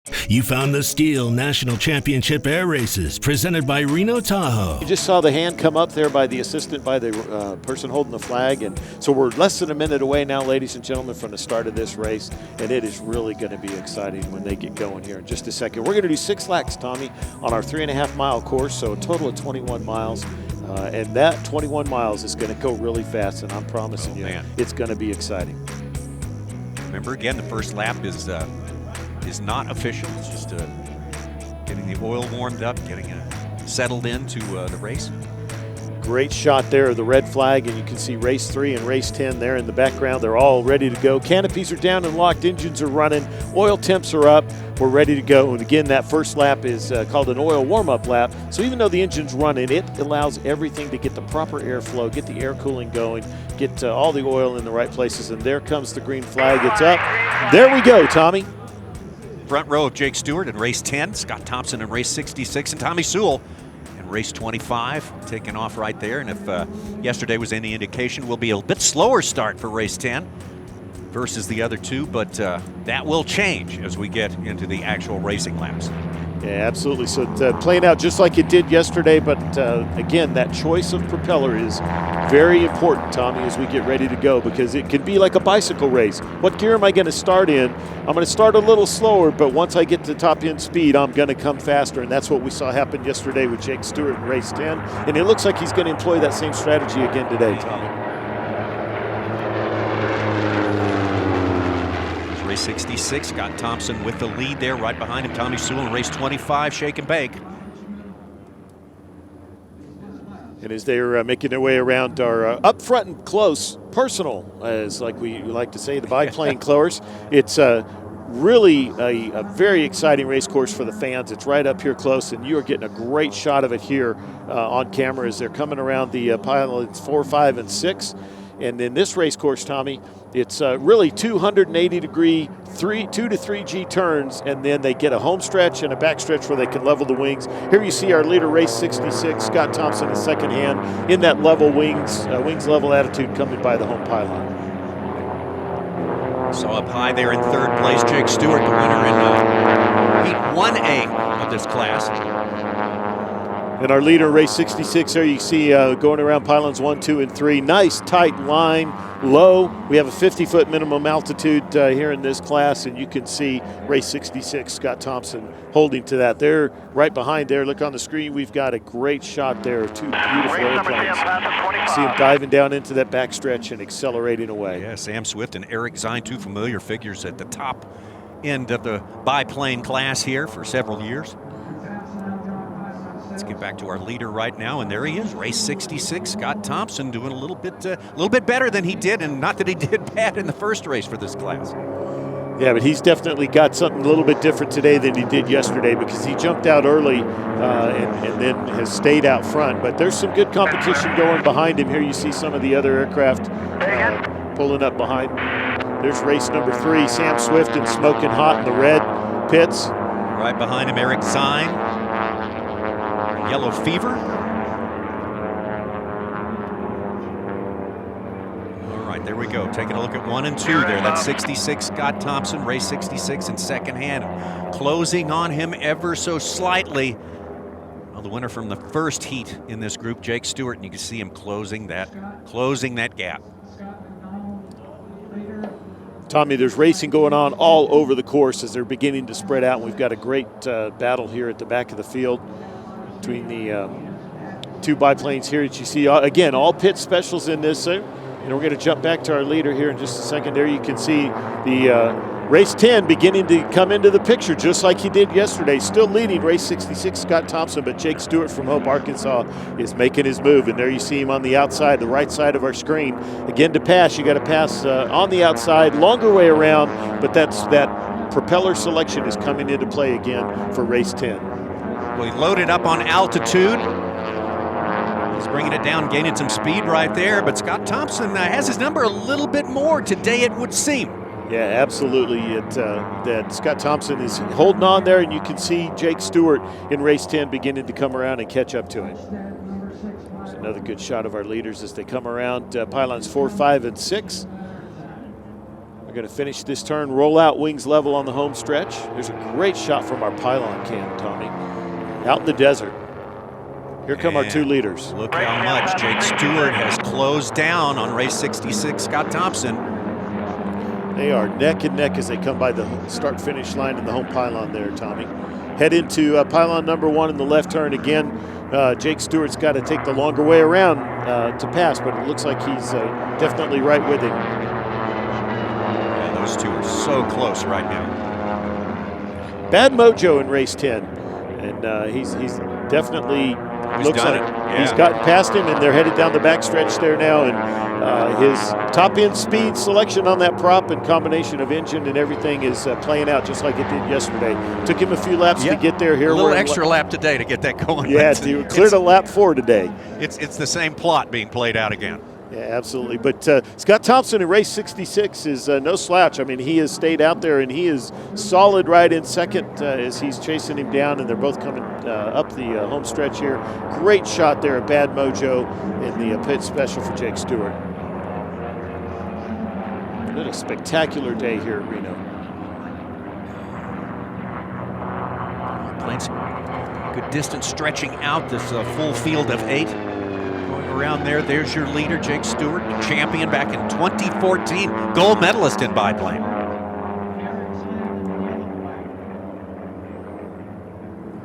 You found the STIHL National Championship Air Races presented by Reno Tahoe. You just saw the hand come up there by the assistant, by the person holding the flag. And so we're less than a minute away now, ladies and gentlemen, from the start of this race. And it is really going to be exciting when they get going here in just a second. We're going to do 6 laps, Tommy, on our 3.5-mile course. So a total of 21 miles. And that 21 miles is going to go really fast. And I'm promising you, it's going to be exciting. Remember, again, the first lap is not official. It's just getting the oil warmed up, getting settled into the race. Great shot there of the red flag, and you can see race 3 and race 10 there in the background. They're all ready to go. Canopies are down and locked. Engines are running. Oil temps are up. We're ready to go. And again, that first lap is called an oil warm-up lap. So even though the engine's running, it allows everything to get the proper airflow, get the air cooling going, get all the oil in the right places. And there comes the green flag. It's up. There we go, Tommy. Front row of Jake Stewart in race 10, Scott Thompson in race 66, and Tommy Sewell in race 25, taking off right there. And if yesterday was any indication, will be a bit slower start for race 10 versus the other two, but that will change as we get into the actual racing laps. Yeah, absolutely. So it's playing out just like it did yesterday, but again, that choice of propeller is very important, Tommy, as we get ready to go, because it can be like a bicycle race. What gear am I going to start in? I'm going to start a little slower, but once I get to top end speed, I'm going to come faster, and that's what we saw happen yesterday with Jake Stewart in race 10, and it looks like he's going to employ that same strategy again today, Tommy. Race 66, Scott Thompson with the lead there. Right behind him, Tommy Sewell in race 25, shake and bake. And as they're making their way around our up front and close, personal, as like we like to say, the Biplane Class, it's really a very exciting race course for the fans. It's right up here close, and you are getting a great shot of it here on camera as they're coming around the pylons 4, 5, and 6. And in this race course, Tommy, it's really 280-degree 2 to 3 G turns, and then they get a home stretch and a back stretch where they can level the wings. Here you see our leader, race 66, Scott Thompson in second hand, in that level wings level attitude coming by the home pylon. So up high there in third place, Jake Stewart, the winner in heat 1A of this class. And our leader, race 66, there you see going around pylons 1, 2, and 3. Nice, tight line, low. We have a 50-foot minimum altitude here in this class, and you can see race 66, Scott Thompson, holding to that. They're right behind there. Look on the screen. We've got a great shot there of 2 beautiful airplanes. See him diving down into that backstretch and accelerating away. Yeah, Sam Swift and Eric Zine, 2 familiar figures at the top end of the Biplane Class here for several years. Let's get back to our leader right now, and there he is, race 66, Scott Thompson, doing a little bit better than he did, and not that he did bad in the first race for this class. Yeah, but he's definitely got something a little bit different today than he did yesterday, because he jumped out early and then has stayed out front. But there's some good competition going behind him. Here you see some of the other aircraft pulling up behind. There's race number 3, Sam Swift and smoking hot in the red pits. Right behind him, Eric Zine. Yellow Fever. All right, there we go. Taking a look at 1 and 2 there. That's 66, Scott Thompson, race 66 in second hand. Closing on him ever so slightly. Well, the winner from the first heat in this group, Jake Stewart, and you can see him closing that gap. Tommy, there's racing going on all over the course as they're beginning to spread out. And we've got a great battle here at the back of the field between the 2 biplanes here that you see. Again, all pit specials in this. And we're going to jump back to our leader here in just a second. There you can see the race 10 beginning to come into the picture just like he did yesterday. Still leading race 66, Scott Thompson, but Jake Stewart from Hope, Arkansas is making his move. And there you see him on the outside, the right side of our screen. Again, to pass, you got to pass on the outside, longer way around, but that propeller selection is coming into play again for race 10. Well, he loaded up on altitude. He's bringing it down, gaining some speed right there. But Scott Thompson has his number a little bit more today, it would seem. Yeah, absolutely. That Scott Thompson is holding on there, and you can see Jake Stewart in race 10 beginning to come around and catch up to him. There's another good shot of our leaders as they come around pylons 4, 5, and 6. They're going to finish this turn, roll out wings level on the home stretch. There's a great shot from our pylon cam, Tommy. Out in the desert. Here come our 2 leaders. Look how much Jake Stewart has closed down on race 66, Scott Thompson. They are neck and neck as they come by the start-finish line in the home pylon there, Tommy. Head into pylon number 1 in the left turn again. Jake Stewart's got to take the longer way around to pass, but it looks like he's definitely right with him. Yeah, those 2 are so close right now. Bad mojo in race 10, and he's definitely looks like he's gotten past him, and they're headed down the backstretch there now. And his top-end speed selection on that prop and combination of engine and everything is playing out just like it did yesterday. Took him a few laps to get there. Here, a little extra lap today to get that going. Yeah, he cleared a lap 4 today. It's the same plot being played out again. Yeah, absolutely. But Scott Thompson in race 66 is no slouch. I mean, he has stayed out there, and he is solid right in second as he's chasing him down, and they're both coming up the home stretch here. Great shot there at Bad Mojo in the pit special for Jake Stewart. What a spectacular day here at Reno. Playing some good distance, stretching out this full field of 8. Around there, there's your leader, Jake Stewart, champion back in 2014, gold medalist in biplane.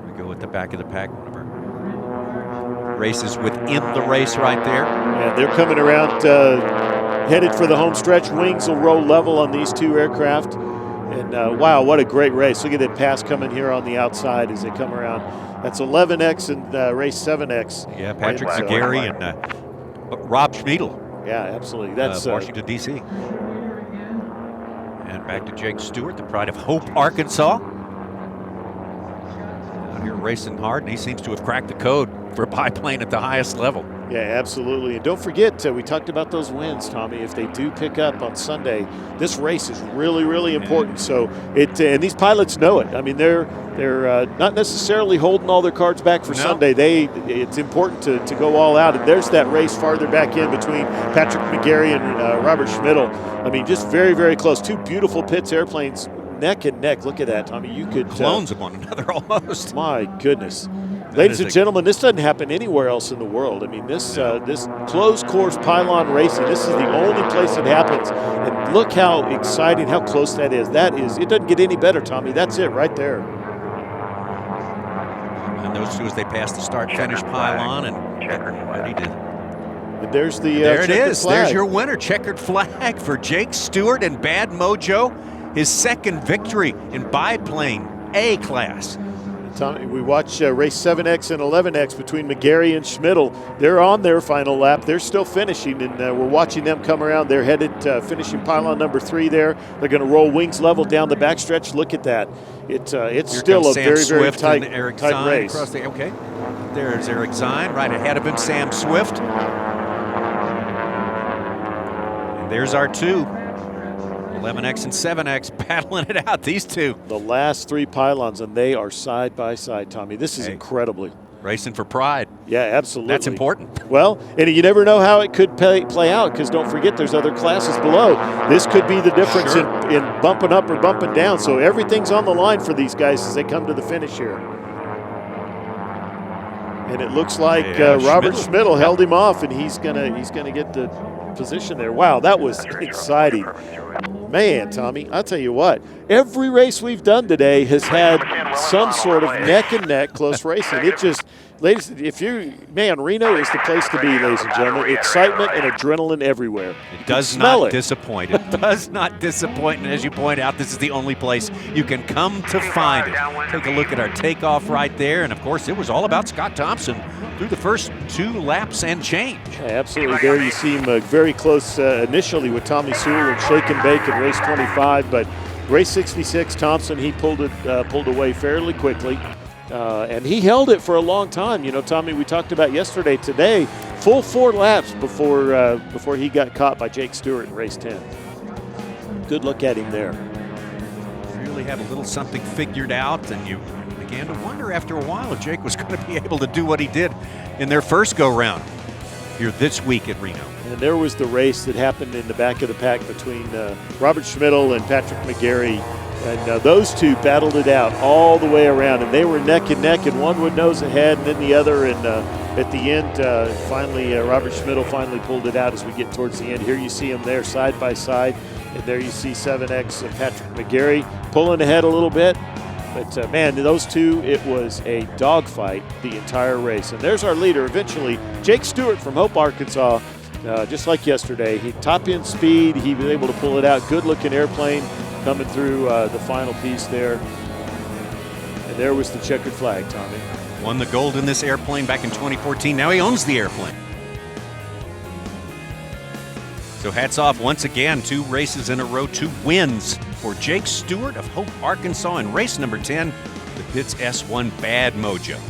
There we go at the back of the pack, one of our races within the race right there. Yeah, they're coming around, headed for the home stretch. Wings will roll level on these 2 aircraft. And wow, what a great race. Look at that pass coming here on the outside as they come around. That's 11X and race 7X. Yeah, Patrick Zagari and Rob Schmiedel. Yeah, absolutely. That's Washington, D.C. And back to Jake Stewart, the pride of Hope, Arkansas. Out here racing hard, and he seems to have cracked the code for biplane at the highest level. Yeah, absolutely. And don't forget, we talked about those wins, Tommy. If they do pick up on Sunday, this race is really, really important. So and these pilots know it. I mean, they're not necessarily holding all their cards back for Sunday. It's important to go all out. And there's that race farther back in between Patrick McGarry and Robert Schmiedel. I mean, just very, very close. 2 beautiful Pitts airplanes, neck and neck. Look at that, Tommy. You could clones of one another almost. My goodness. Ladies and gentlemen, this doesn't happen anywhere else in the world. I mean, this closed course pylon racing, this is the only place it happens. And look how exciting, how close that is. It doesn't get any better, Tommy. That's it right there. And those 2 as they pass the start-finish pylon and get ready to. And there's the there it is. flag. There's your winner, checkered flag for Jake Stewart and Bad Mojo. His 2nd victory in biplane A class. Tommy, we watch race 7X and 11X between McGarry and Schmiedel. They're on their final lap. They're still finishing, and we're watching them come around. They're headed finishing pylon number 3 there. They're going to roll wings level down the backstretch. Look at that. It's still a very, very tight race. Okay. There's Eric Zine right ahead of him, Sam Swift. And there's our 2. 11X and 7X battling it out, these 2. The last 3 pylons, and they are side by side, Tommy. This is incredibly. Racing for pride. Yeah, absolutely. That's important. Well, and you never know how it could play out, because don't forget there's other classes below. This could be the difference in bumping up or bumping down. So everything's on the line for these guys as they come to the finish here. And it looks like Robert Schmiedel held him off, and he's gonna get the position there. Wow, that was exciting. Man, Tommy, I'll tell you what, every race we've done today has had some sort of neck and neck close racing. It just, ladies, Reno is the place to be, ladies and gentlemen. Excitement and adrenaline everywhere. It does not disappoint. It does not disappoint. And as you point out, this is the only place you can come to find it. Take a look at our takeoff right there. And of course, it was all about Scott Thompson through the first 2 laps and change. Yeah, absolutely. There you see him very close initially with Tommy Sewell and Shake and Bake in race 25, but race 66, Thompson, he pulled away fairly quickly, and he held it for a long time. You know, Tommy, we talked about today, full 4 laps before he got caught by Jake Stewart in race 10. Good look at him there. Really had a little something figured out, and you began to wonder after a while if Jake was going to be able to do what he did in their first go-round. here this week at Reno. And there was the race that happened in the back of the pack between Robert Schmidl and Patrick McGarry. And those two battled it out all the way around, and they were neck and neck, and one would nose ahead and then the other. And at the end, finally, Robert Schmidl finally pulled it out as we get towards the end. Here you see them there side by side, and there you see 7X and Patrick McGarry pulling ahead a little bit. But, man, those two, it was a dogfight the entire race. And there's our leader eventually, Jake Stewart from Hope, Arkansas. Just like yesterday, he top end speed, he was able to pull it out. Good looking airplane coming through the final piece there. And there was the checkered flag, Tommy. Won the gold in this airplane back in 2014. Now he owns the airplane. So hats off once again, 2 races in a row, 2 wins for Jake Stewart of Hope, Arkansas in race number 10, the Pitts S1 Bad Mojo.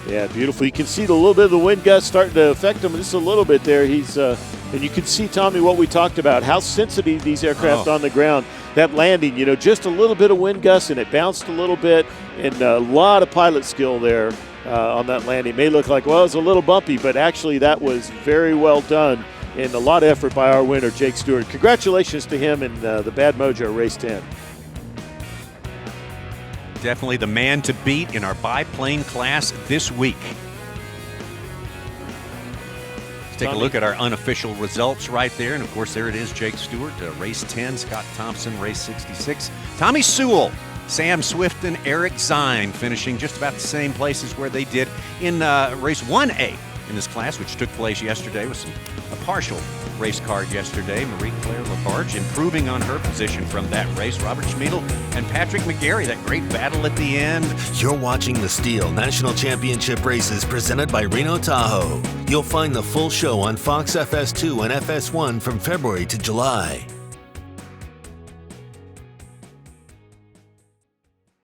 Yeah, beautiful. You can see a little bit of the wind gust starting to affect him just a little bit there. He's and you can see, Tommy, what we talked about, how sensitive these aircraft on the ground. That landing, just a little bit of wind gust and it bounced a little bit, and a lot of pilot skill there on that landing. It may look like, well, it's a little bumpy, but actually that was very well done and a lot of effort by our winner, Jake Stewart. Congratulations to him in the Bad Mojo Race 10. Definitely the man to beat in our biplane class this week. Let's take a look at our unofficial results right there. And, of course, there it is, Jake Stewart, race 10, Scott Thompson, race 66. Tommy Sewell, Sam Swift, and Eric Zine finishing just about the same places where they did in race 1A in this class, which took place yesterday with a partial race card yesterday. Marie-Claire Labarge improving on her position from that race. Robert Schmidl and Patrick McGarry, that great battle at the end. You're watching the STIHL National Championship Races presented by Reno Tahoe. You'll find the full show on Fox FS2 and FS1 from February to July.